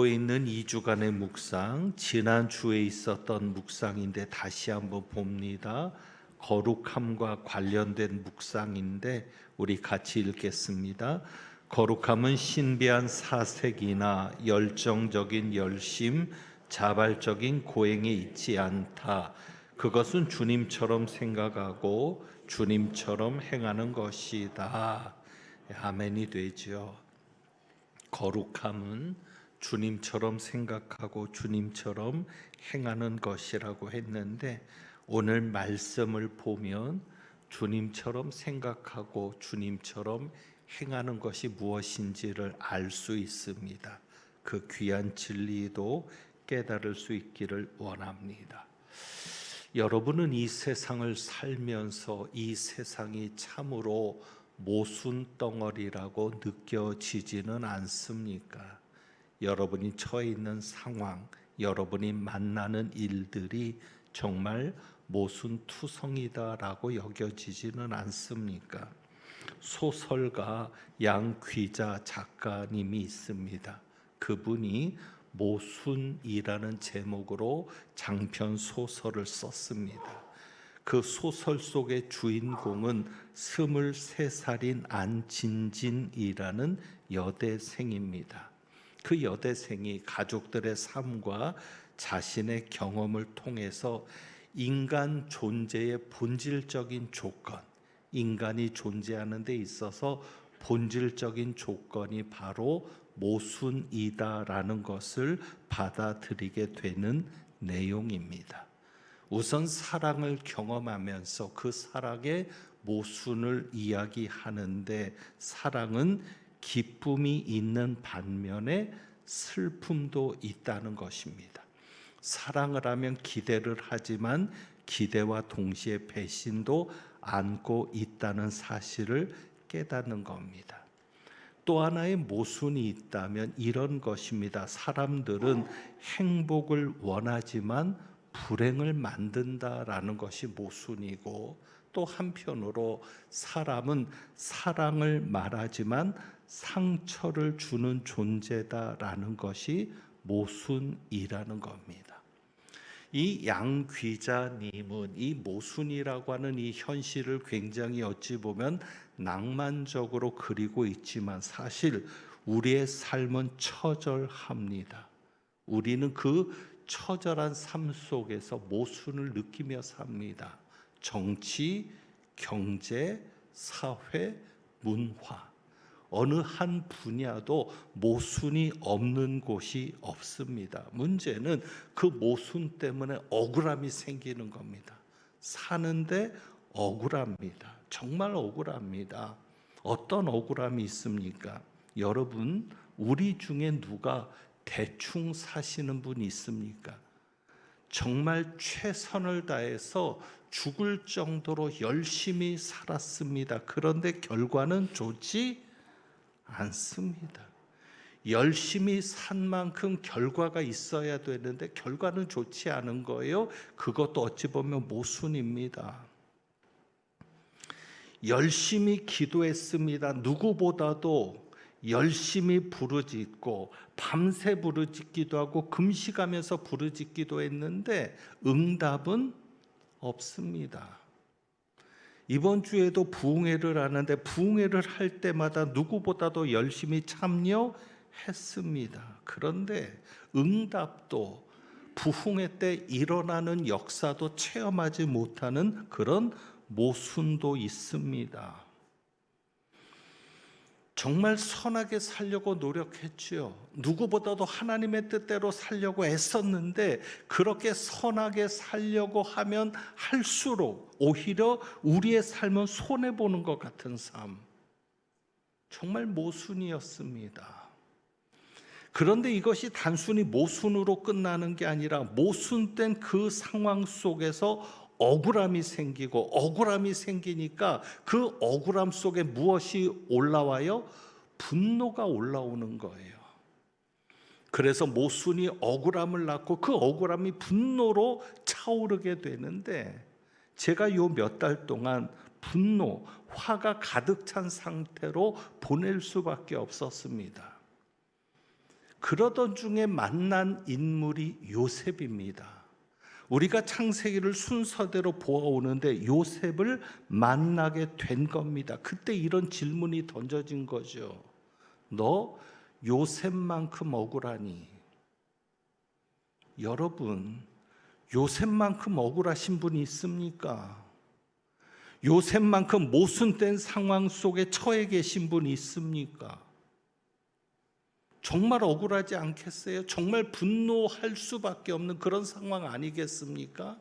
앞두고 있는 2주간의 묵상, 지난주에 있었던 묵상인데 다시 한번 봅니다. 거룩함과 관련된 묵상인데 우리 같이 읽겠습니다. 거룩함은 신비한 사색이나 열정적인 열심, 자발적인 고행에 있지 않다. 그것은 주님처럼 생각하고 주님처럼 행하는 것이다. 아멘이 되죠. 거룩함은 주님처럼 생각하고 주님처럼 행하는 것이라고 했는데, 오늘 말씀을 보면 주님처럼 생각하고 주님처럼 행하는 것이 무엇인지를 알 수 있습니다. 그 귀한 진리도 깨달을 수 있기를 원합니다. 여러분은 이 세상을 살면서 이 세상이 참으로 모순 덩어리라고 느껴지지는 않습니까? 여러분이 처해 있는 상황, 여러분이 만나는 일들이 정말 모순투성이다라고 여겨지지는 않습니까? 소설가 양귀자 작가님이 있습니다. 그분이 모순이라는 제목으로 장편 소설을 썼습니다. 그 소설 속의 주인공은 23살인 안진진이라는 여대생입니다. 그 여대생이 가족들의 삶과 자신의 경험을 통해서 인간 존재의 본질적인 조건, 인간이 존재하는 데 있어서 본질적인 조건이 바로 모순이다라는 것을 받아들이게 되는 내용입니다. 우선 사랑을 경험하면서 그 사랑의 모순을 이야기하는데, 사랑은 기쁨이 있는 반면에 슬픔도 있다는 것입니다. 사랑을 하면 기대를 하지만 기대와 동시에 배신도 안고 있다는 사실을 깨닫는 겁니다. 또 하나의 모순이 있다면 이런 것입니다. 사람들은 행복을 원하지만 불행을 만든다라는 것이 모순이고, 또 한편으로 사람은 사랑을 말하지만 상처를 주는 존재다라는 것이 모순이라는 겁니다. 이 양귀자님은 이 모순이라고 하는 이 현실을 굉장히 어찌 보면 낭만적으로 그리고 있지만, 사실 우리의 삶은 처절합니다. 우리는 그 처절한 삶 속에서 모순을 느끼며 삽니다. 정치, 경제, 사회, 문화, 어느 한 분야도 모순이 없는 곳이 없습니다. 문제는 그 모순 때문에 억울함이 생기는 겁니다. 사는데 억울합니다. 정말 억울합니다. 어떤 억울함이 있습니까? 여러분, 우리 중에 누가 대충 사시는 분이 있습니까? 정말 최선을 다해서 죽을 정도로 열심히 살았습니다. 그런데 결과는 좋지 않습니다. 열심히 산 만큼 결과가 있어야 되는데 결과는 좋지 않은 거예요. 그것도 어찌 보면 모순입니다. 열심히 기도했습니다. 누구보다도 열심히 부르짖고 밤새 부르짖기도 하고 금식하면서 부르짖기도 했는데 응답은 없습니다. 이번 주에도 부흥회를 하는데 부흥회를 할 때마다 누구보다도 열심히 참여했습니다. 그런데 응답도 부흥회 때 일어나는 역사도 체험하지 못하는 그런 모순도 있습니다. 정말 선하게 살려고 노력했지요. 누구보다도 하나님의 뜻대로 살려고 애썼는데, 그렇게 선하게 살려고 하면 할수록 오히려 우리의 삶은 손해보는 것 같은 삶, 정말 모순이었습니다. 그런데 이것이 단순히 모순으로 끝나는 게 아니라 모순된 그 상황 속에서 억울함이 생기고, 억울함이 생기니까 그 억울함 속에 무엇이 올라와요? 분노가 올라오는 거예요. 그래서 모순이 억울함을 낳고 그 억울함이 분노로 차오르게 되는데, 제가 요 몇 달 동안 분노, 화가 가득 찬 상태로 보낼 수밖에 없었습니다. 그러던 중에 만난 인물이 요셉입니다. 우리가 창세기를 순서대로 보아오는데 요셉을 만나게 된 겁니다. 그때 이런 질문이 던져진 거죠. 너 요셉만큼 억울하니? 여러분, 요셉만큼 억울하신 분이 있습니까? 요셉만큼 모순된 상황 속에 처해 계신 분이 있습니까? 정말 억울하지 않겠어요? 정말 분노할 수밖에 없는 그런 상황 아니겠습니까?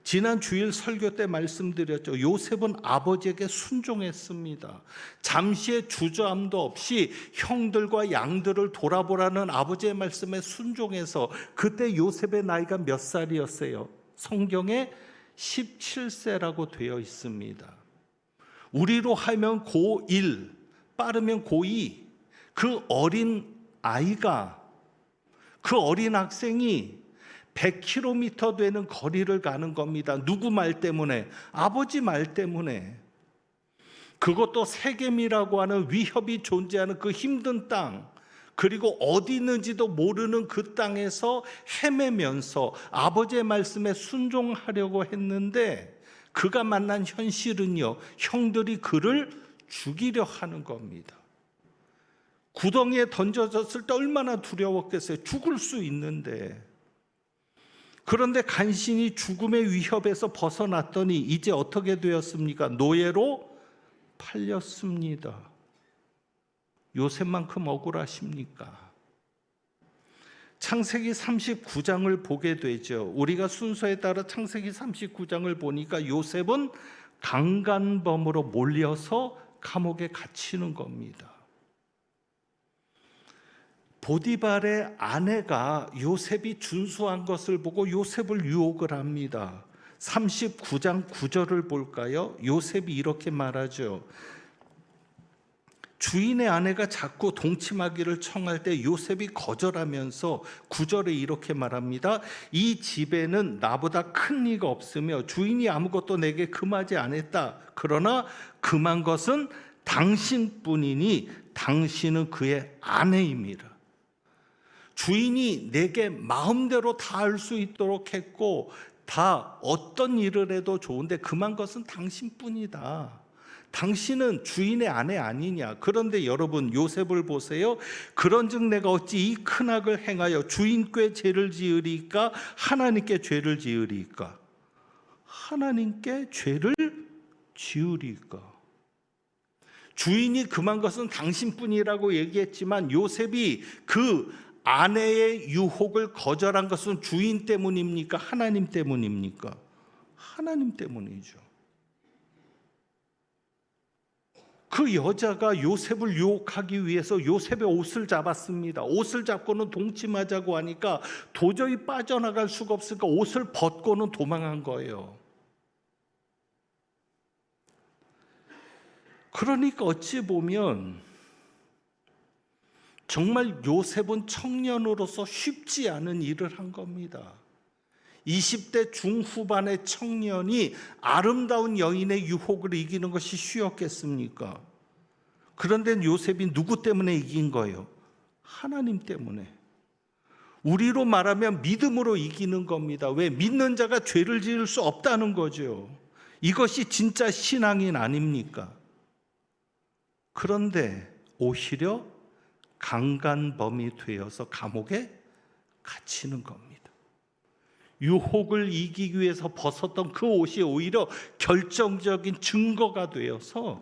지난 주일 설교 때 말씀드렸죠. 요셉은 아버지에게 순종했습니다. 잠시의 주저함도 없이 형들과 양들을 돌아보라는 아버지의 말씀에 순종해서 그때 요셉의 나이가 몇 살이었어요? 성경에 17세라고 되어 있습니다. 우리로 하면 고1, 빠르면 고2, 그 어린 아이가, 그 어린 학생이 100km 되는 거리를 가는 겁니다. 누구 말 때문에? 아버지 말 때문에. 그것도 세겜이라고 하는 위협이 존재하는 그 힘든 땅, 그리고 어디 있는지도 모르는 그 땅에서 헤매면서 아버지의 말씀에 순종하려고 했는데 그가 만난 현실은요, 형들이 그를 죽이려 하는 겁니다. 구덩이에 던져졌을 때 얼마나 두려웠겠어요. 죽을 수 있는데. 그런데 간신히 죽음의 위협에서 벗어났더니 이제 어떻게 되었습니까? 노예로 팔렸습니다. 요셉만큼 억울하십니까? 창세기 39장을 보게 되죠. 우리가 순서에 따라 창세기 39장을 보니까 요셉은 강간범으로 몰려서 감옥에 갇히는 겁니다. 보디발의 아내가 요셉이 준수한 것을 보고 요셉을 유혹을 합니다. 39장 9절을 볼까요? 요셉이 이렇게 말하죠. 주인의 아내가 자꾸 동침하기를 청할 때 요셉이 거절하면서 9절에 이렇게 말합니다. 이 집에는 나보다 큰 이가 없으며 주인이 아무것도 내게 금하지 않았다. 그러나 금한 것은 당신뿐이니 당신은 그의 아내입니다. 주인이 내게 마음대로 다 할 수 있도록 했고 다 어떤 일을 해도 좋은데 금한 것은 당신뿐이다. 당신은 주인의 아내 아니냐. 그런데 여러분 요셉을 보세요. 그런즉 내가 어찌 이 큰 악을 행하여 주인께 죄를 지으리까 하나님께 죄를 지으리까? 하나님께 죄를 지으리까? 주인이 금한 것은 당신뿐이라고 얘기했지만 요셉이 그 아내의 유혹을 거절한 것은 주인 때문입니까? 하나님 때문입니까? 하나님 때문이죠. 그 여자가 요셉을 유혹하기 위해서 요셉의 옷을 잡았습니다. 옷을 잡고는 동침하자고 하니까 도저히 빠져나갈 수가 없으니까 옷을 벗고는 도망한 거예요. 그러니까 어찌 보면 정말 요셉은 청년으로서 쉽지 않은 일을 한 겁니다. 20대 중후반의 청년이 아름다운 여인의 유혹을 이기는 것이 쉬웠겠습니까? 그런데 요셉이 누구 때문에 이긴 거예요? 하나님 때문에. 우리로 말하면 믿음으로 이기는 겁니다. 왜? 믿는 자가 죄를 지을 수 없다는 거죠. 이것이 진짜 신앙인 아닙니까? 그런데 오히려 강간범이 되어서 감옥에 갇히는 겁니다. 유혹을 이기기 위해서 벗었던 그 옷이 오히려 결정적인 증거가 되어서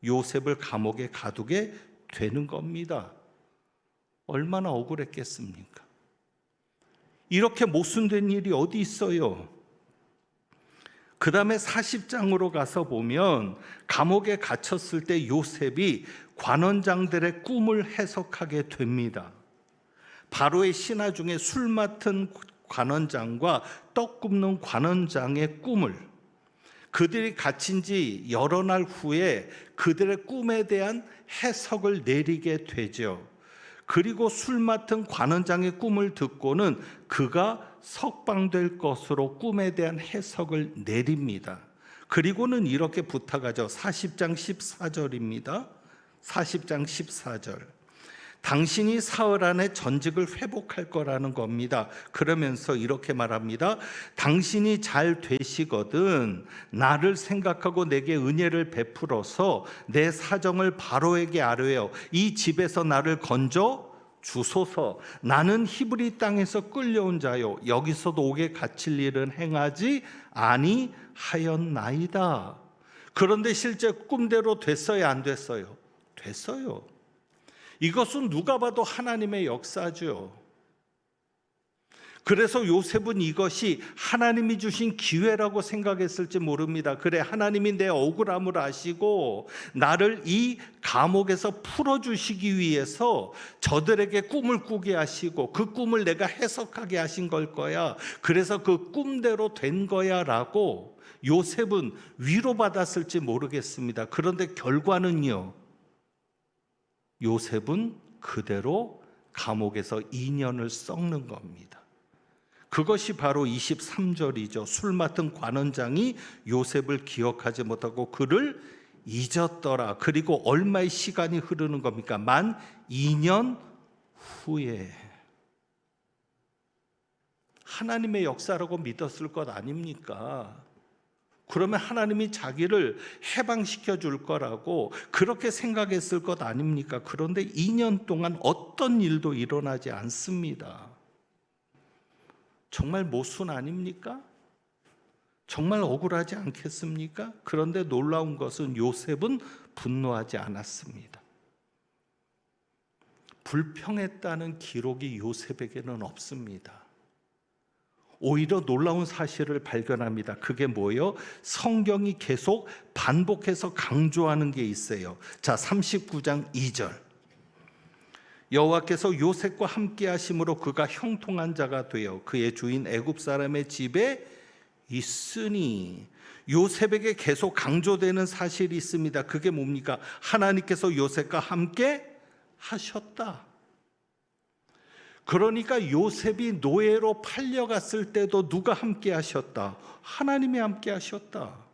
요셉을 감옥에 가두게 되는 겁니다. 얼마나 억울했겠습니까? 이렇게 모순된 일이 어디 있어요? 그 다음에 40장으로 가서 보면 감옥에 갇혔을 때 요셉이 관원장들의 꿈을 해석하게 됩니다. 바로의 신하 중에 술 맡은 관원장과 떡 굽는 관원장의 꿈을, 그들이 갇힌 지 여러 날 후에 그들의 꿈에 대한 해석을 내리게 되죠. 그리고 술 맡은 관원장의 꿈을 듣고는 그가 석방될 것으로 꿈에 대한 해석을 내립니다. 그리고는 이렇게 부탁하죠. 40장 14절입니다. 40장 14절. 당신이 사흘 안에 전직을 회복할 거라는 겁니다. 그러면서 이렇게 말합니다. 당신이 잘 되시거든 나를 생각하고 내게 은혜를 베풀어서 내 사정을 바로에게 아뢰어 이 집에서 나를 건져 주소서. 나는 히브리 땅에서 끌려온 자요 여기서도 옥에 갇힐 일은 행하지 아니하였나이다. 그런데 실제 꿈대로 됐어요, 안 됐어요? 됐어요. 이것은 누가 봐도 하나님의 역사죠. 그래서 요셉은 이것이 하나님이 주신 기회라고 생각했을지 모릅니다. 그래, 하나님이 내 억울함을 아시고 나를 이 감옥에서 풀어주시기 위해서 저들에게 꿈을 꾸게 하시고 그 꿈을 내가 해석하게 하신 걸 거야. 그래서 그 꿈대로 된 거야 라고 요셉은 위로받았을지 모르겠습니다. 그런데 결과는요, 요셉은 그대로 감옥에서 2년을 썩는 겁니다. 그것이 바로 23절이죠. 술 맡은 관원장이 요셉을 기억하지 못하고 그를 잊었더라. 그리고 얼마의 시간이 흐르는 겁니까? 만 2년 후에. 하나님의 역사라고 믿었을 것 아닙니까? 그러면 하나님이 자기를 해방시켜 줄 거라고 그렇게 생각했을 것 아닙니까? 그런데 2년 동안 어떤 일도 일어나지 않습니다. 정말 모순 아닙니까? 정말 억울하지 않겠습니까? 그런데 놀라운 것은 요셉은 분노하지 않았습니다. 불평했다는 기록이 요셉에게는 없습니다. 오히려 놀라운 사실을 발견합니다. 그게 뭐예요? 성경이 계속 반복해서 강조하는 게 있어요. 자, 39장 2절. 여호와께서 요셉과 함께 하심으로 그가 형통한 자가 되어 그의 주인 애굽 사람의 집에 있으니. 요셉에게 계속 강조되는 사실이 있습니다. 그게 뭡니까? 하나님께서 요셉과 함께 하셨다. 그러니까 요셉이 노예로 팔려갔을 때도 누가 함께 하셨다? 하나님이 함께 하셨다.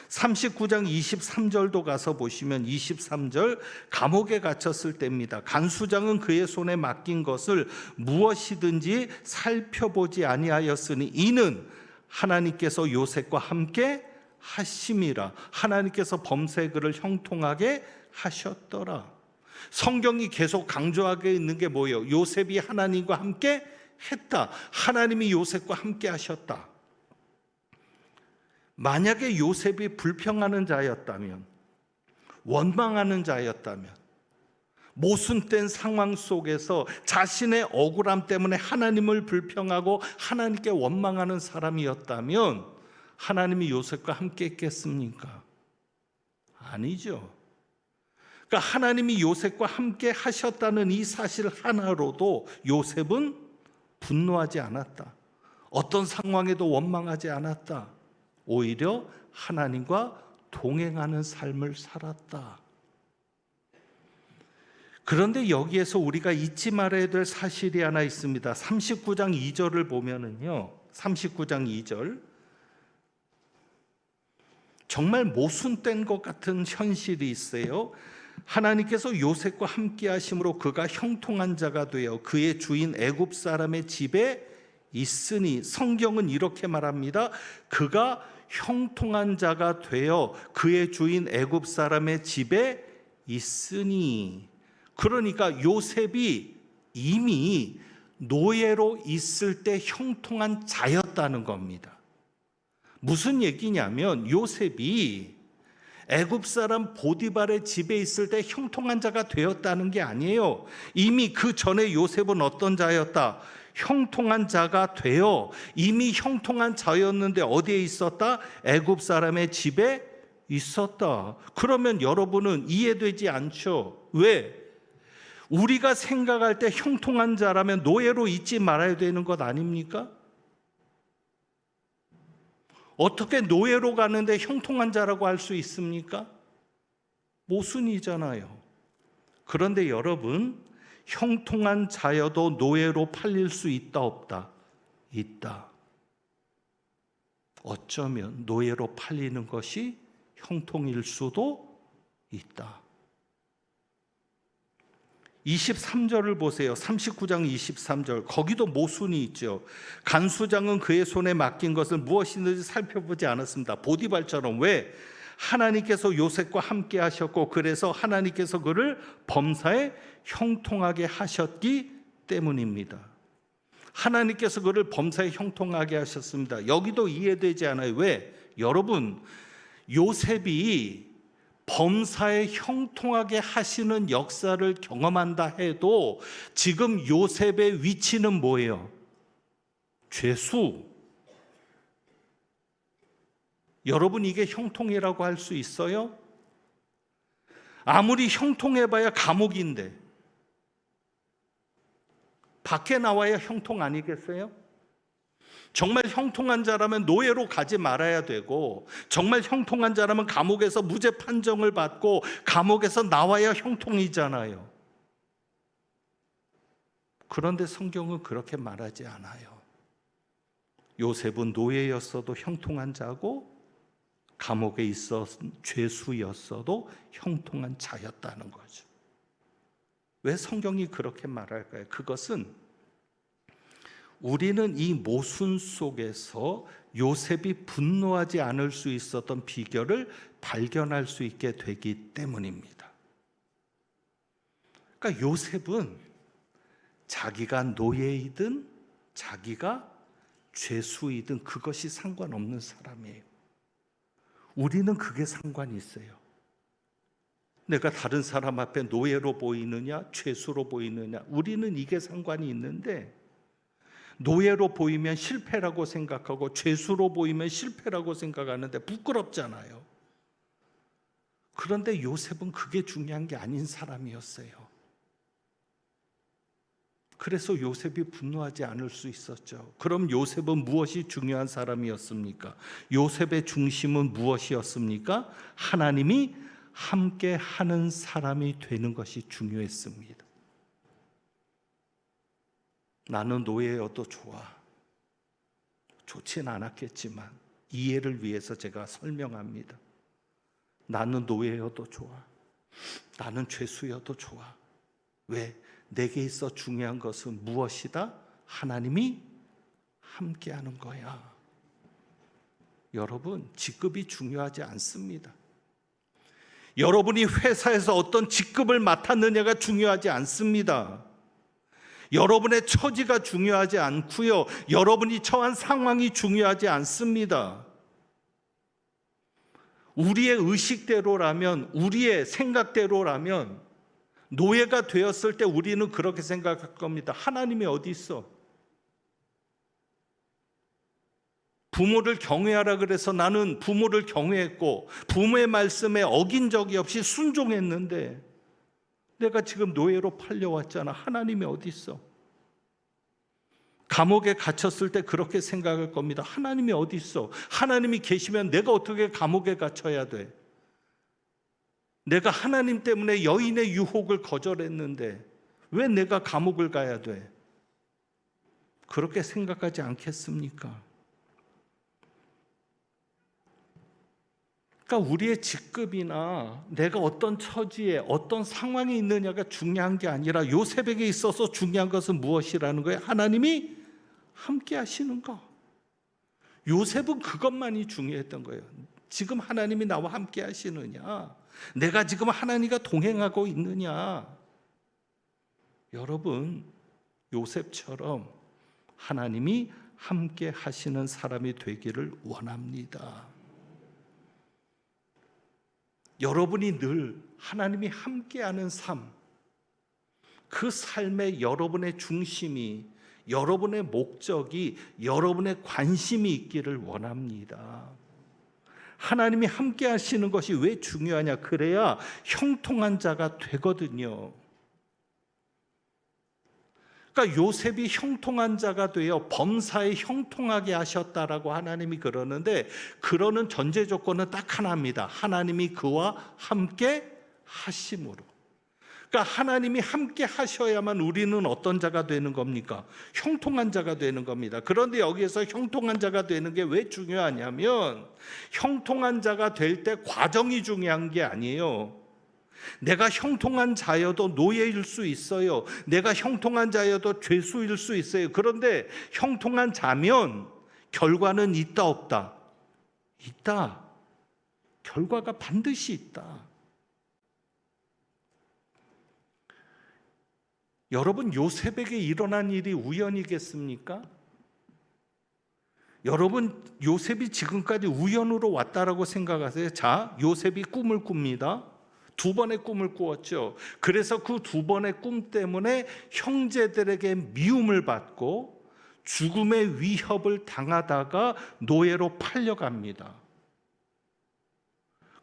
39장 23절도 가서 보시면 23절 감옥에 갇혔을 때입니다. 간수장은 그의 손에 맡긴 것을 무엇이든지 살펴보지 아니하였으니 이는 하나님께서 요셉과 함께 하심이라. 하나님께서 범사의 그를 형통하게 하셨더라. 성경이 계속 강조하게 있는 게 뭐예요? 요셉이 하나님과 함께 했다. 하나님이 요셉과 함께 하셨다. 만약에 요셉이 불평하는 자였다면, 원망하는 자였다면, 모순된 상황 속에서 자신의 억울함 때문에 하나님을 불평하고 하나님께 원망하는 사람이었다면 하나님이 요셉과 함께 했겠습니까? 아니죠. 그러니까 하나님이 요셉과 함께 하셨다는 이 사실 하나로도 요셉은 분노하지 않았다. 어떤 상황에도 원망하지 않았다. 오히려 하나님과 동행하는 삶을 살았다. 그런데 여기에서 우리가 잊지 말아야 될 사실이 하나 있습니다. 39장 2절을 보면은요, 39장 2절, 정말 모순된 것 같은 현실이 있어요. 하나님께서 요셉과 함께 하심으로 그가 형통한 자가 되어 그의 주인 애굽 사람의 집에 있으니. 성경은 이렇게 말합니다. 그가 형통한 자가 되어 그의 주인 애굽 사람의 집에 있으니. 그러니까 요셉이 이미 노예로 있을 때 형통한 자였다는 겁니다. 무슨 얘기냐면 요셉이 애굽 사람 보디발의 집에 있을 때 형통한 자가 되었다는 게 아니에요. 이미 그 전에 요셉은 어떤 자였다? 형통한 자가 되어 이미 형통한 자였는데 어디에 있었다? 애굽 사람의 집에 있었다. 그러면 여러분은 이해되지 않죠? 왜? 우리가 생각할 때 형통한 자라면 노예로 있지 말아야 되는 것 아닙니까? 어떻게 노예로 가는데 형통한 자라고 할 수 있습니까? 모순이잖아요. 그런데 여러분, 형통한 자여도 노예로 팔릴 수 있다 없다? 있다. 어쩌면 노예로 팔리는 것이 형통일 수도 있다. 23절을 보세요. 39장 23절. 거기도 모순이 있죠. 간수장은 그의 손에 맡긴 것을 무엇이든지 살펴보지 않았습니다. 보디발처럼. 왜? 하나님께서 요셉과 함께 하셨고, 그래서 하나님께서 그를 범사에 형통하게 하셨기 때문입니다. 하나님께서 그를 범사에 형통하게 하셨습니다. 여기도 이해되지 않아요. 왜? 여러분, 요셉이 범사에 형통하게 하시는 역사를 경험한다 해도 지금 요셉의 위치는 뭐예요? 죄수. 여러분, 이게 형통이라고 할 수 있어요? 아무리 형통해봐야 감옥인데 밖에 나와야 형통 아니겠어요? 정말 형통한 자라면 노예로 가지 말아야 되고, 정말 형통한 자라면 감옥에서 무죄 판정을 받고 감옥에서 나와야 형통이잖아요. 그런데 성경은 그렇게 말하지 않아요. 요셉은 노예였어도 형통한 자고, 감옥에 있어 죄수였어도 형통한 자였다는 거죠. 왜 성경이 그렇게 말할까요? 그것은 우리는 이 모순 속에서 요셉이 분노하지 않을 수 있었던 비결을 발견할 수 있게 되기 때문입니다. 그러니까 요셉은 자기가 노예이든 자기가 죄수이든 그것이 상관없는 사람이에요. 우리는 그게 상관이 있어요. 내가 다른 사람 앞에 노예로 보이느냐, 죄수로 보이느냐, 우리는 이게 상관이 있는데, 노예로 보이면 실패라고 생각하고 죄수로 보이면 실패라고 생각하는데 부끄럽잖아요. 그런데 요셉은 그게 중요한 게 아닌 사람이었어요. 그래서 요셉이 분노하지 않을 수 있었죠. 그럼 요셉은 무엇이 중요한 사람이었습니까? 요셉의 중심은 무엇이었습니까? 하나님이 함께 하는 사람이 되는 것이 중요했습니다. 나는 노예여도 좋아. 좋진 않았겠지만 이해를 위해서 제가 설명합니다. 나는 노예여도 좋아. 나는 죄수여도 좋아. 왜? 내게 있어 중요한 것은 무엇이다? 하나님이 함께하는 거야. 여러분, 직급이 중요하지 않습니다. 여러분이 회사에서 어떤 직급을 맡았느냐가 중요하지 않습니다. 여러분의 처지가 중요하지 않고요. 여러분이 처한 상황이 중요하지 않습니다. 우리의 의식대로라면, 우리의 생각대로라면 노예가 되었을 때 우리는 그렇게 생각할 겁니다. 하나님이 어디 있어? 부모를 경외하라 그래서 나는 부모를 경외했고 부모의 말씀에 어긴 적이 없이 순종했는데 내가 지금 노예로 팔려왔잖아. 하나님이 어디 있어? 감옥에 갇혔을 때 그렇게 생각할 겁니다. 하나님이 어디 있어? 하나님이 계시면 내가 어떻게 감옥에 갇혀야 돼? 내가 하나님 때문에 여인의 유혹을 거절했는데 왜 내가 감옥을 가야 돼? 그렇게 생각하지 않겠습니까? 그러니까 우리의 직급이나 내가 어떤 처지에 어떤 상황에 있느냐가 중요한 게 아니라 요셉에게 있어서 중요한 것은 무엇이라는 거예요? 하나님이 함께 하시는 거. 요셉은 그것만이 중요했던 거예요. 지금 하나님이 나와 함께 하시느냐? 내가 지금 하나님과 동행하고 있느냐? 여러분, 요셉처럼 하나님이 함께 하시는 사람이 되기를 원합니다. 여러분이 늘 하나님이 함께하는 삶, 그 삶의 여러분의 중심이, 여러분의 목적이, 여러분의 관심이 있기를 원합니다. 하나님이 함께 하시는 것이 왜 중요하냐? 그래야 형통한 자가 되거든요. 그러니까 요셉이 형통한 자가 되어 범사에 형통하게 하셨다라고 하나님이 그러는데, 그러는 전제 조건은 딱 하나입니다. 하나님이 그와 함께 하심으로. 그러니까 하나님이 함께 하셔야만 우리는 어떤 자가 되는 겁니까? 형통한 자가 되는 겁니다. 그런데 여기에서 형통한 자가 되는 게 왜 중요하냐면, 형통한 자가 될 때 과정이 중요한 게 아니에요. 내가 형통한 자여도 노예일 수 있어요. 내가 형통한 자여도 죄수일 수 있어요. 그런데 형통한 자면 결과는 있다 없다? 있다. 결과가 반드시 있다. 여러분, 요셉에게 일어난 일이 우연이겠습니까? 여러분, 요셉이 지금까지 우연으로 왔다라고 생각하세요? 자, 요셉이 꿈을 꿉니다. 2번의 꿈을 꾸었죠. 그래서 그 2번의 꿈 때문에 형제들에게 미움을 받고 죽음의 위협을 당하다가 노예로 팔려갑니다.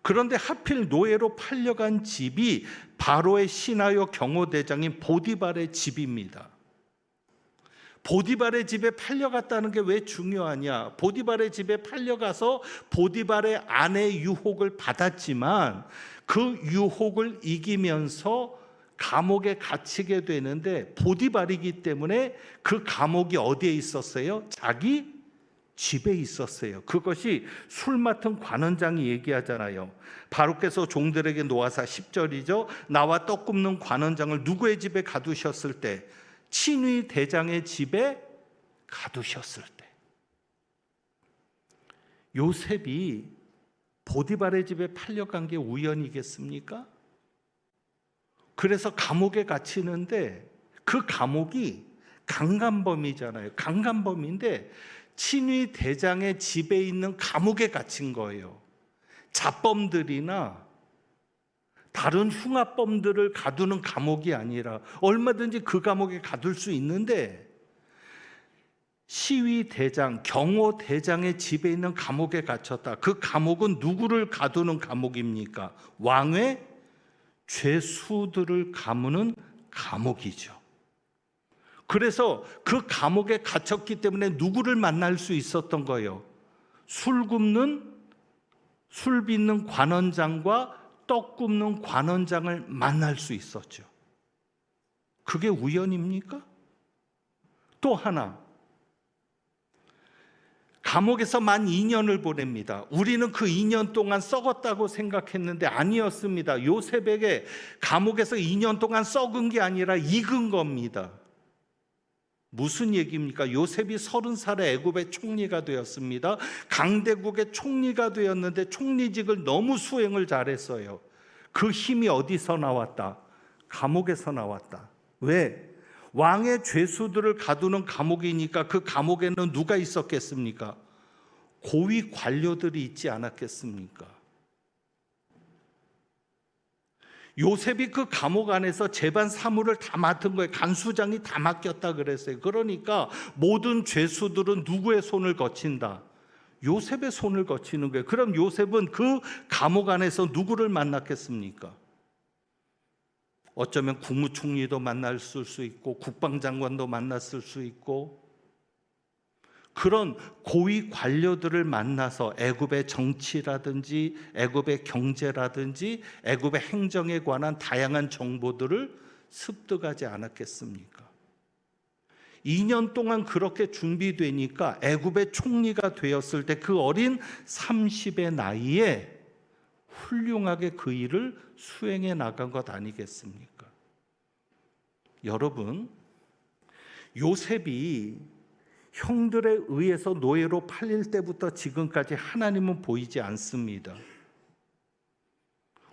그런데 하필 노예로 팔려간 집이 바로의 신하요 경호대장인 보디발의 집입니다. 보디발의 집에 팔려갔다는 게 왜 중요하냐? 보디발의 집에 팔려가서 보디발의 아내의 유혹을 받았지만 그 유혹을 이기면서 감옥에 갇히게 되는데, 보디발이기 때문에 그 감옥이 어디에 있었어요? 자기 집에 있었어요. 그것이 술 맡은 관원장이 얘기하잖아요. 바로께서 종들에게 노하사 10절이죠. 나와 떡 굽는 관원장을 누구의 집에 가두셨을 때? 친위 대장의 집에 가두셨을 때. 요셉이 보디발의 집에 팔려간 게 우연이겠습니까? 그래서 감옥에 갇히는데 그 감옥이 강간범이잖아요. 강간범인데 친위 대장의 집에 있는 감옥에 갇힌 거예요. 자범들이나 다른 흉악범들을 가두는 감옥이 아니라 얼마든지 그 감옥에 가둘 수 있는데, 시위 대장, 경호 대장의 집에 있는 감옥에 갇혔다. 그 감옥은 누구를 가두는 감옥입니까? 왕의 죄수들을 가무는 감옥이죠. 그래서 그 감옥에 갇혔기 때문에 누구를 만날 수 있었던 거예요? 술 빚는 관원장과 떡 굽는 관원장을 만날 수 있었죠. 그게 우연입니까? 또 하나, 감옥에서 만 2년을 보냅니다. 우리는 그 2년 동안 썩었다고 생각했는데 아니었습니다. 요셉에게 감옥에서 2년 동안 썩은 게 아니라 익은 겁니다. 무슨 얘기입니까? 요셉이 30살에 애굽의 총리가 되었습니다. 강대국의 총리가 되었는데 총리직을 너무 수행을 잘했어요. 그 힘이 어디서 나왔다? 감옥에서 나왔다. 왜? 왕의 죄수들을 가두는 감옥이니까 그 감옥에는 누가 있었겠습니까? 고위 관료들이 있지 않았겠습니까? 요셉이 그 감옥 안에서 재반 사무를 다 맡은 거예요. 간수장이 다 맡겼다 그랬어요. 그러니까 모든 죄수들은 누구의 손을 거친다? 요셉의 손을 거치는 거예요. 그럼 요셉은 그 감옥 안에서 누구를 만났겠습니까? 어쩌면 국무총리도 만났을 수 있고 국방장관도 만났을 수 있고, 그런 고위 관료들을 만나서 애굽의 정치라든지 애굽의 경제라든지 애굽의 행정에 관한 다양한 정보들을 습득하지 않았겠습니까? 2년 동안 그렇게 준비되니까 애굽의 총리가 되었을 때 그 어린 30의 나이에 훌륭하게 그 일을 수행해 나간 것 아니겠습니까? 여러분, 요셉이 형들에 의해서 노예로 팔릴 때부터 지금까지 하나님은 보이지 않습니다.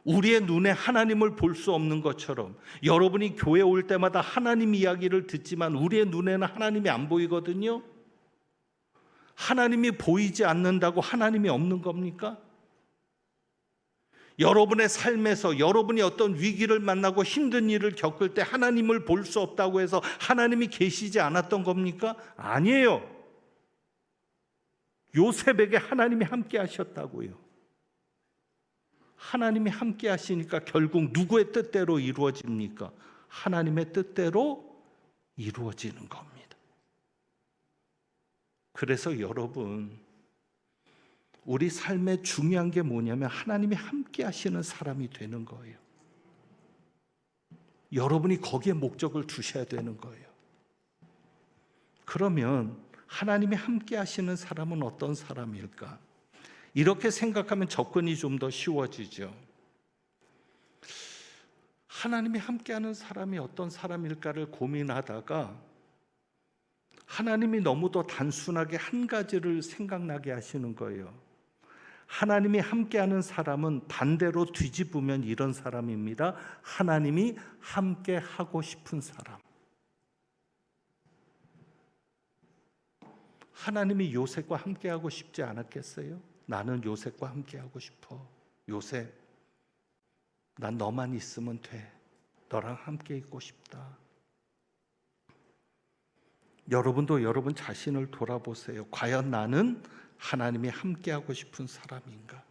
우리의 눈에 하나님을 볼 수 없는 것처럼 여러분이 교회 올 때마다 하나님 이야기를 듣지만 우리의 눈에는 하나님이 안 보이거든요. 하나님이 보이지 않는다고 하나님이 없는 겁니까? 여러분의 삶에서 여러분이 어떤 위기를 만나고 힘든 일을 겪을 때 하나님을 볼 수 없다고 해서 하나님이 계시지 않았던 겁니까? 아니에요. 요셉에게 하나님이 함께 하셨다고요. 하나님이 함께 하시니까 결국 누구의 뜻대로 이루어집니까? 하나님의 뜻대로 이루어지는 겁니다. 그래서 여러분, 우리 삶에 중요한 게 뭐냐면 하나님이 함께 하시는 사람이 되는 거예요. 여러분이 거기에 목적을 두셔야 되는 거예요. 그러면 하나님이 함께 하시는 사람은 어떤 사람일까? 이렇게 생각하면 접근이 좀 더 쉬워지죠. 하나님이 함께하는 사람이 어떤 사람일까를 고민하다가 하나님이 너무도 단순하게 한 가지를 생각나게 하시는 거예요. 하나님이 함께하는 사람은 반대로 뒤집으면 이런 사람입니다. 하나님이 함께하고 싶은 사람. 하나님이 요셉과 함께하고 싶지 않았겠어요? 나는 요셉과 함께하고 싶어. 요셉, 난 너만 있으면 돼. 너랑 함께 있고 싶다. 여러분도 여러분 자신을 돌아보세요. 과연 나는 하나님이 함께하고 싶은 사람인가?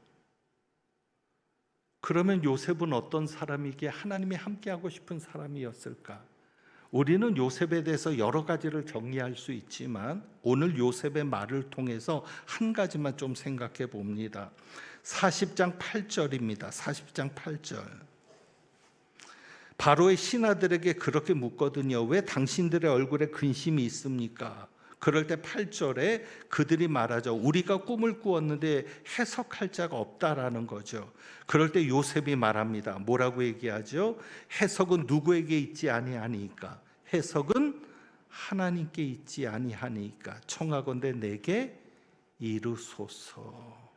그러면 요셉은 어떤 사람이기에 하나님이 함께하고 싶은 사람이었을까? 우리는 요셉에 대해서 여러 가지를 정리할 수 있지만 오늘 요셉의 말을 통해서 한 가지만 좀 생각해 봅니다. 40장 8절입니다. 40장 8절. 바로의 신하들에게 그렇게 묻거든요. 왜 당신들의 얼굴에 근심이 있습니까? 그럴 때 8절에 그들이 말하죠. 우리가 꿈을 꾸었는데 해석할 자가 없다라는 거죠. 그럴 때 요셉이 말합니다. 뭐라고 얘기하죠? 해석은 누구에게 있지 아니하니까? 해석은 하나님께 있지 아니하니까 청하건대 내게 이르소서.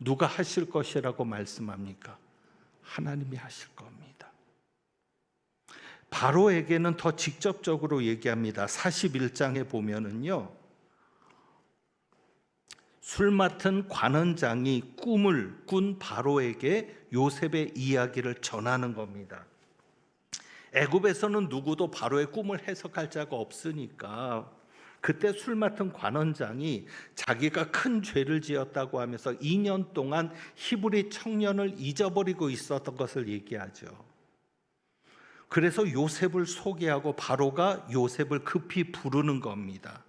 누가 하실 것이라고 말씀합니까? 하나님이 하실 겁니다. 바로에게는 더 직접적으로 얘기합니다. 41장에 보면은요, 술 맡은 관원장이 꿈을 꾼 바로에게 요셉의 이야기를 전하는 겁니다. 애굽에서는 누구도 바로의 꿈을 해석할 자가 없으니까 그때 술 맡은 관원장이 자기가 큰 죄를 지었다고 하면서 2년 동안 히브리 청년을 잊어버리고 있었던 것을 얘기하죠. 그래서 요셉을 소개하고 바로가 요셉을 급히 부르는 겁니다.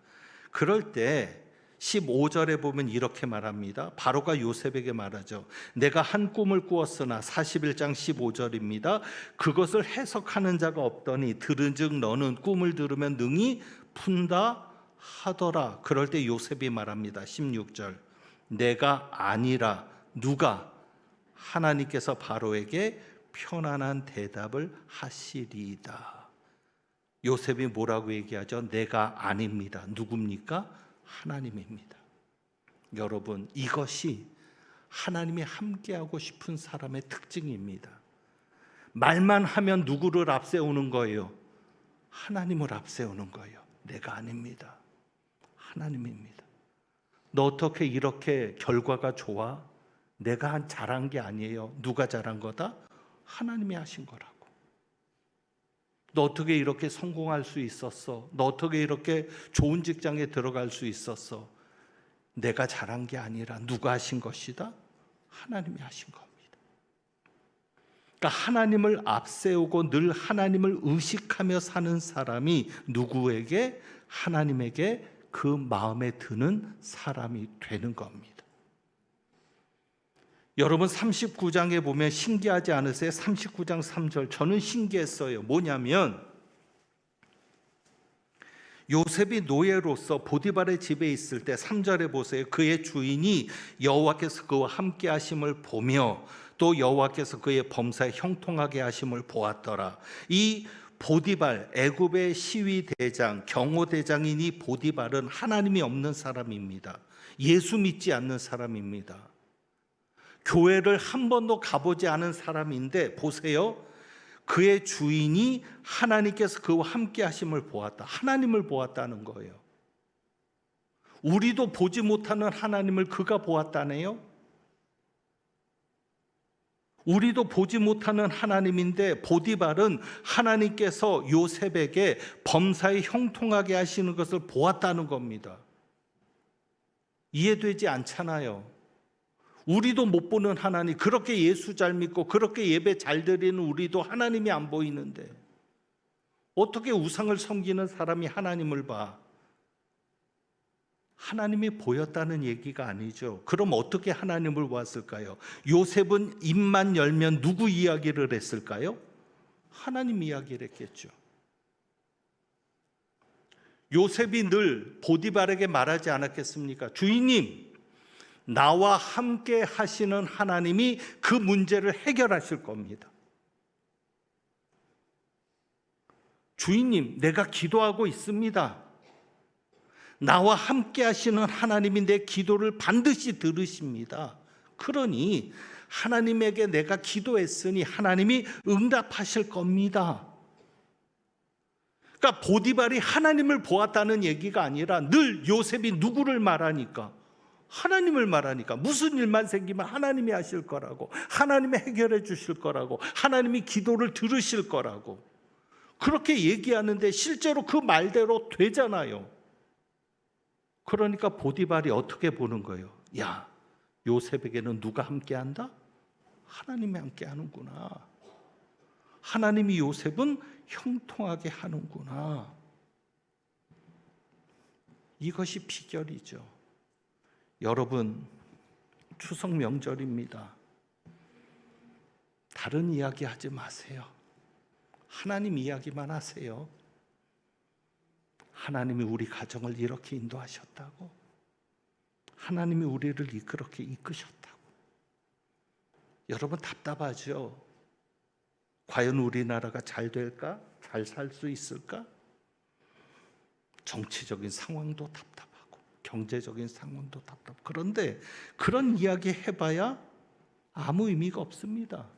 그럴 때 15절에 보면 이렇게 말합니다. 바로가 요셉에게 말하죠. 내가 한 꿈을 꾸었으나 41장 15절입니다. 그것을 해석하는 자가 없더니 들은즉 너는 꿈을 들으면 능히 푼다 하더라. 그럴 때 요셉이 말합니다. 16절. 내가 아니라 누가? 하나님께서 바로에게 편안한 대답을 하시리이다. 요셉이 뭐라고 얘기하죠? 내가 아닙니다. 누굽니까? 하나님입니다. 여러분, 이것이 하나님이 함께하고 싶은 사람의 특징입니다. 말만 하면 누구를 앞세우는 거예요? 하나님을 앞세우는 거예요. 내가 아닙니다. 하나님입니다. 너 어떻게 이렇게 결과가 좋아? 내가 잘한 게 아니에요. 누가 잘한 거다? 하나님이 하신 거라고. 너 어떻게 이렇게 성공할 수 있었어? 너 어떻게 이렇게 좋은 직장에 들어갈 수 있었어? 내가 잘한 게 아니라 누가 하신 것이다? 하나님이 하신 겁니다. 그러니까 하나님을 앞세우고 늘 하나님을 의식하며 사는 사람이 누구에게? 하나님에게 그 마음에 드는 사람이 되는 겁니다. 여러분 39장에 보면 신기하지 않으세요? 39장 3절 저는 신기했어요. 뭐냐면 요셉이 노예로서 보디발의 집에 있을 때 3절에 보세요. 그의 주인이 여호와께서 그와 함께 하심을 보며 또 여호와께서 그의 범사에 형통하게 하심을 보았더라. 이 보디발, 애굽의 시위대장, 경호대장이니 보디발은 하나님이 없는 사람입니다. 예수 믿지 않는 사람입니다. 교회를 한 번도 가보지 않은 사람인데 보세요. 그의 주인이 하나님께서 그와 함께 하심을 보았다. 하나님을 보았다는 거예요. 우리도 보지 못하는 하나님을 그가 보았다네요. 우리도 보지 못하는 하나님인데 보디발은 하나님께서 요셉에게 범사에 형통하게 하시는 것을 보았다는 겁니다. 이해되지 않잖아요. 우리도 못 보는 하나님, 그렇게 예수 잘 믿고 그렇게 예배 잘 드리는 우리도 하나님이 안 보이는데 어떻게 우상을 섬기는 사람이 하나님을 봐? 하나님이 보였다는 얘기가 아니죠. 그럼 어떻게 하나님을 보았을까요? 요셉은 입만 열면 누구 이야기를 했을까요? 하나님 이야기를 했겠죠. 요셉이 늘 보디발에게 말하지 않았겠습니까? 주인님, 나와 함께 하시는 하나님이 그 문제를 해결하실 겁니다. 주인님, 내가 기도하고 있습니다. 나와 함께 하시는 하나님이 내 기도를 반드시 들으십니다. 그러니 하나님에게 내가 기도했으니 하나님이 응답하실 겁니다. 그러니까 보디발이 하나님을 보았다는 얘기가 아니라 늘 요셉이 누구를 말하니까? 하나님을 말하니까. 무슨 일만 생기면 하나님이 하실 거라고, 하나님이 해결해 주실 거라고, 하나님이 기도를 들으실 거라고 그렇게 얘기하는데 실제로 그 말대로 되잖아요. 그러니까 보디발이 어떻게 보는 거예요? 야, 요셉에게는 누가 함께한다? 하나님이 함께하는구나. 하나님이 요셉은 형통하게 하는구나. 이것이 비결이죠. 여러분, 추석 명절입니다. 다른 이야기 하지 마세요. 하나님 이야기만 하세요. 하나님이 우리 가정을 이렇게 인도하셨다고, 하나님이 우리를 그렇게 이끄셨다고. 여러분, 답답하죠? 과연 우리나라가 잘 될까? 잘 살 수 있을까? 정치적인 상황도 답답하고 경제적인 상황도 답답하고. 그런데 그런 이야기 해봐야 아무 의미가 없습니다.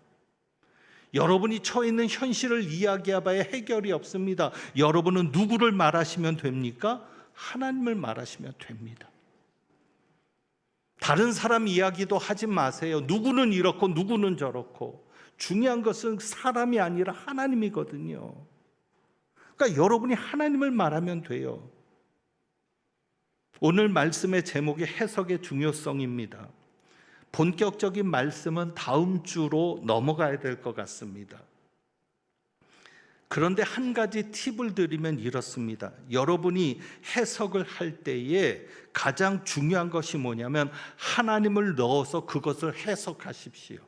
여러분이 처해 있는 현실을 이야기해봐야 해결이 없습니다. 여러분은 누구를 말하시면 됩니까? 하나님을 말하시면 됩니다. 다른 사람 이야기도 하지 마세요. 누구는 이렇고 누구는 저렇고. 중요한 것은 사람이 아니라 하나님이거든요. 그러니까 여러분이 하나님을 말하면 돼요. 오늘 말씀의 제목이 해석의 중요성입니다. 본격적인 말씀은 다음 주로 넘어가야 될 것 같습니다. 그런데 한 가지 팁을 드리면 이렇습니다. 여러분이 해석을 할 때에 가장 중요한 것이 뭐냐면 하나님을 넣어서 그것을 해석하십시오.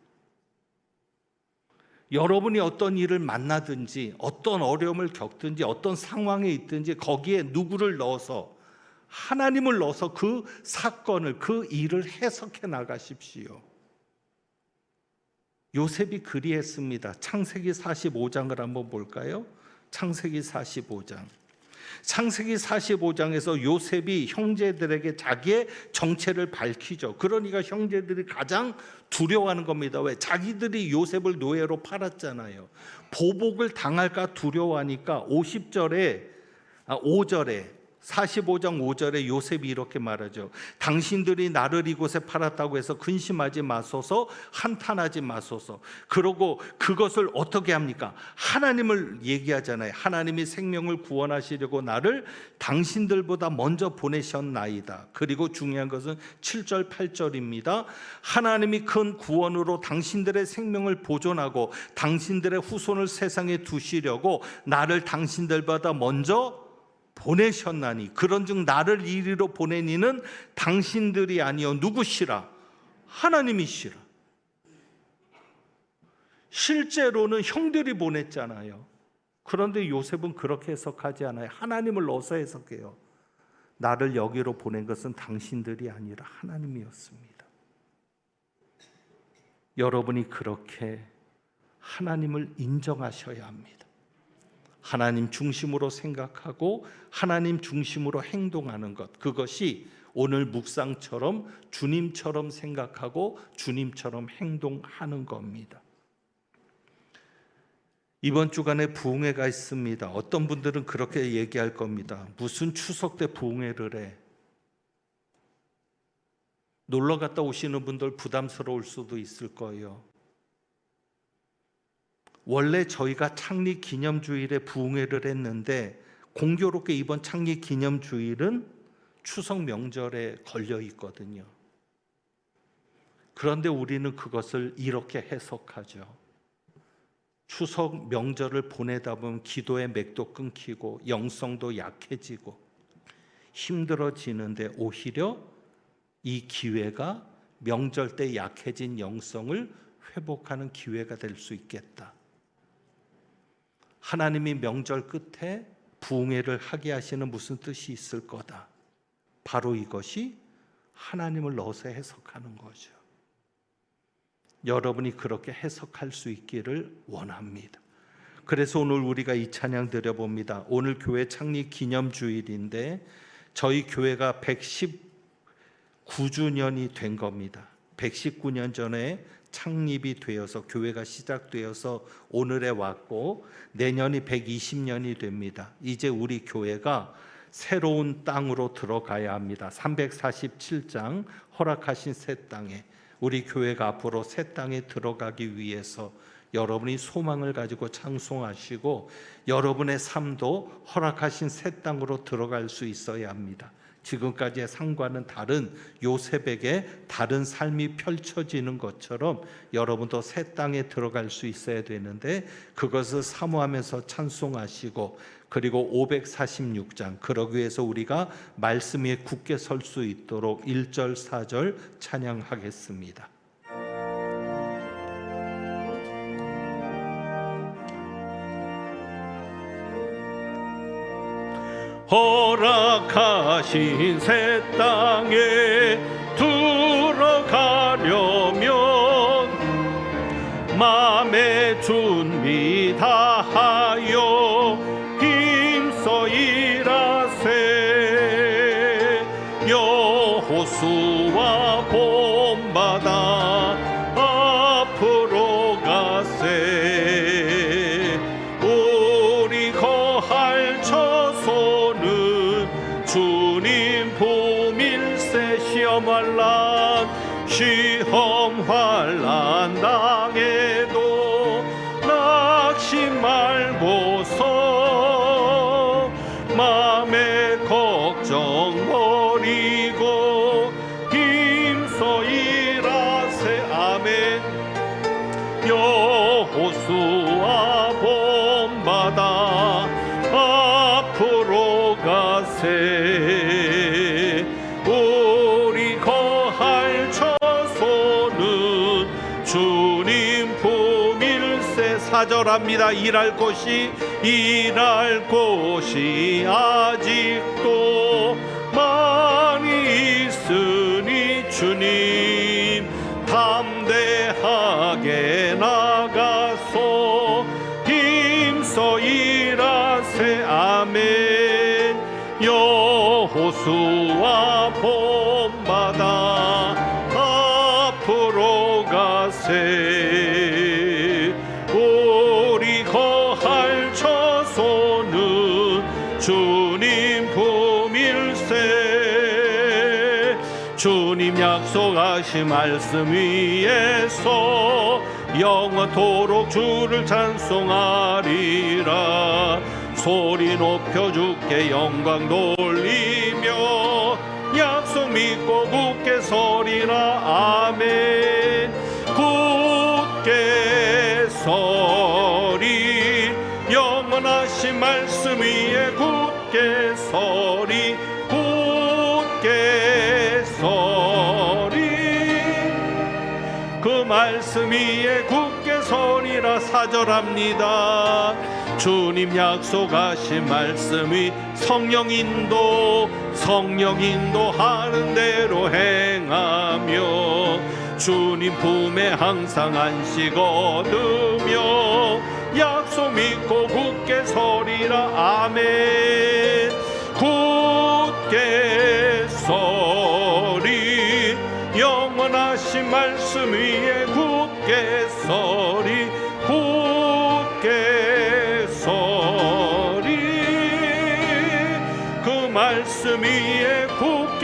여러분이 어떤 일을 만나든지 어떤 어려움을 겪든지 어떤 상황에 있든지 거기에 누구를 넣어서, 하나님을 넣어서 그 사건을, 그 일을 해석해 나가십시오. 요셉이 그리했습니다. 창세기 45장을 한번 볼까요? 창세기 45장. 창세기 45장에서 요셉이 형제들에게 자기의 정체를 밝히죠. 그러니까 형제들이 가장 두려워하는 겁니다. 왜? 자기들이 요셉을 노예로 팔았잖아요. 보복을 당할까 두려워하니까 5절에 45장 5절에 요셉이 이렇게 말하죠. 당신들이 나를 이곳에 팔았다고 해서 근심하지 마소서, 한탄하지 마소서. 그러고 그것을 어떻게 합니까? 하나님을 얘기하잖아요. 하나님이 생명을 구원하시려고 나를 당신들보다 먼저 보내셨나이다. 그리고 중요한 것은 7절 8절입니다. 하나님이 큰 구원으로 당신들의 생명을 보존하고 당신들의 후손을 세상에 두시려고 나를 당신들보다 먼저 보내셨나니 그런즉 나를 이리로 보낸 이는 당신들이 아니요 누구시라? 하나님이시라. 실제로는 형들이 보냈잖아요. 그런데 요셉은 그렇게 해석하지 않아요. 하나님을 넣어서 해석해요. 나를 여기로 보낸 것은 당신들이 아니라 하나님이었습니다. 여러분이 그렇게 하나님을 인정하셔야 합니다. 하나님 중심으로 생각하고 하나님 중심으로 행동하는 것, 그것이 오늘 묵상처럼 주님처럼 생각하고 주님처럼 행동하는 겁니다. 이번 주간에 부흥회가 있습니다. 어떤 분들은 그렇게 얘기할 겁니다. 무슨 추석 때 부흥회를 해? 놀러 갔다 오시는 분들 부담스러울 수도 있을 거예요. 원래 저희가 창립 기념주일에 부흥회를 했는데 공교롭게 이번 창립 기념주일은 추석 명절에 걸려 있거든요. 그런데 우리는 그것을 이렇게 해석하죠. 추석 명절을 보내다 보면 기도의 맥도 끊기고 영성도 약해지고 힘들어지는데 오히려 이 기회가 명절 때 약해진 영성을 회복하는 기회가 될 수 있겠다. 하나님이 명절 끝에 부흥회를 하게 하시는 무슨 뜻이 있을 거다. 바로 이것이 하나님을 넣어서 해석하는 거죠. 여러분이 그렇게 해석할 수 있기를 원합니다. 그래서 오늘 우리가 이 찬양 드려봅니다. 오늘 교회 창립 기념주일인데 저희 교회가 119주년이 된 겁니다. 119년 전에 창립이 되어서 교회가 시작되어서 오늘에 왔고 내년이 120년이 됩니다. 이제 우리 교회가 새로운 땅으로 들어가야 합니다. 347장 허락하신 새 땅에, 우리 교회가 앞으로 새 땅에 들어가기 위해서 여러분이 소망을 가지고 찬송하시고 여러분의 삶도 허락하신 새 땅으로 들어갈 수 있어야 합니다. 지금까지의 삶과는 다른 요셉에게 다른 삶이 펼쳐지는 것처럼 여러분도 새 땅에 들어갈 수 있어야 되는데 그것을 사모하면서 찬송하시고, 그리고 546장, 그러기 위해서 우리가 말씀 위에 굳게 설 수 있도록 1절 4절 찬양하겠습니다. 허락하신 새 땅에 들어가려면 마음의 준비 다하여 힘써 일하세. 여호수아 본받아 앞으로 가세. 우리 거할 처소는 주님 보밀세. 시험 환난 당해도 낙심 말고서 마음의 걱정 버리고 힘써 일하세. 아멘. 여호수아 본받아 앞으로 가세. 우리 거할 처소는 주님 품일세. 4절합니다. 일할 곳이 아직도 많이 있으니 주님 담대하게 나가서 힘써 일하세. 아멘. 여호수아 본받아 앞으로 가세. 우리 거할 처소는 주님 품일세. 주님 약속하신 말씀 위에서 영원토록 주를 찬송하리라. 소리 높여 주께 영광 돌리며 약속 믿고 굳게 서리라. 아멘. 굳게 서리. 영원하신 말씀 위에 굳게 서리. 굳게 서리. 그 말씀 위에 굳게 서리라. 4절합니다. 주님 약속하신 말씀이 성령 인도하는 대로 행하며 주님 품에 항상 안식 얻으며 약속 믿고 굳게 서리라. 아멘. 굳게 서리. 영원하신 말씀 위에 굳게 서리. 굳게 서리. 그 말씀 위에 굳게